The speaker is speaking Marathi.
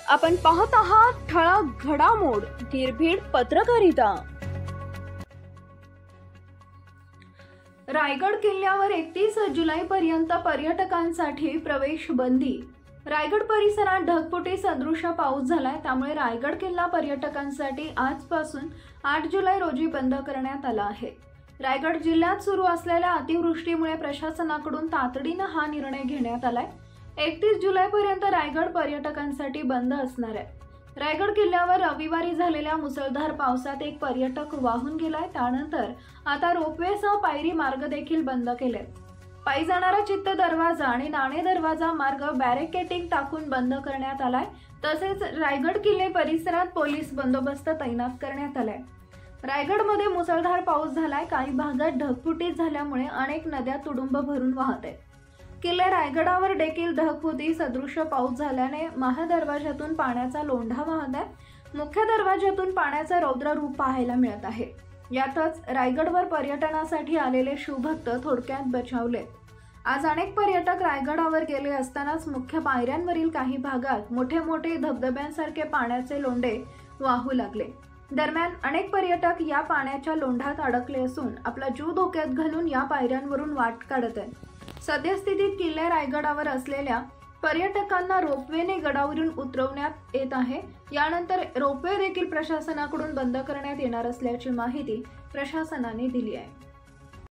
आपण पाहत आहात ठळक घडामोड निर्भीड पत्रकारिता। रायगड किल्ल्यावर 31 जुलैपर्यंत पर्यटकांसाठी प्रवेश बंदी। रायगड परिसरात ढगफुटी सदृश पाऊस झालाय, त्यामुळे रायगड किल्ला पर्यटकांसाठी आजपासून 8 जुलै रोजी बंद करण्यात आला आहे। रायगड जिल्ह्यात सुरू असलेल्या अतिवृष्टीमुळे प्रशासनाकडून तातडीने हा निर्णय घेण्यात आलाय। 31 जुलैपर्यंत रायगड पर्यटकांसाठी बंद असणार आहे। रायगड किल्ल्यावर रविवारी झालेल्या मुसळधार पावसात एक पर्यटक वाहून गेलाय। त्यानंतर आता रोपवेसह पायरी मार्ग देखील बंद केलेत। पायी जाणारा चित्त दरवाजा आणि नाणे दरवाजा मार्ग बॅरिकेडिंग टाकून बंद करण्यात आलाय। तसेच रायगड किल्ले परिसरात पोलीस बंदोबस्त तैनात करण्यात आलाय। रायगडमध्ये मुसळधार पाऊस झालाय। काही भागात ढगफुटी झाल्यामुळे अनेक नद्या तुडुंब भरून वाहत आहेत। किल्ले रायगडावर देखील ढगफुटी सदृश पाऊस झाल्याने महादरवाजातून पाण्याचा लोंढा वाहत आहे। मुख्य दरवाजातून पाण्याचे रौद्र रूप पाहायला मिळत आहे। यातच रायगडवर पर्यटनासाठी आलेले शिवभक्त थोडक्यात बचावले। आज अनेक पर्यटक रायगडावर गेले असतानाच मुख्य पायऱ्यांवरील काही भागात मोठे मोठे धबधब्यांसारखे पाण्याचे लोंढे वाहू लागले। दरम्यान अनेक पर्यटक या पाण्याच्या लोंढात अडकले असून आपला जीव धोक्यात घालून या पायऱ्यांवरून वाट काढत आहेत। सद्यस्थितीत किल्ले रायगडावर असलेल्या पर्यटकांना रोपवेने गडावरून उतरवण्यात येत आहे। यानंतर रोपवे देखील प्रशासनाकडून बंद करण्यात येणार असल्याची माहिती प्रशासनाने दिली आहे।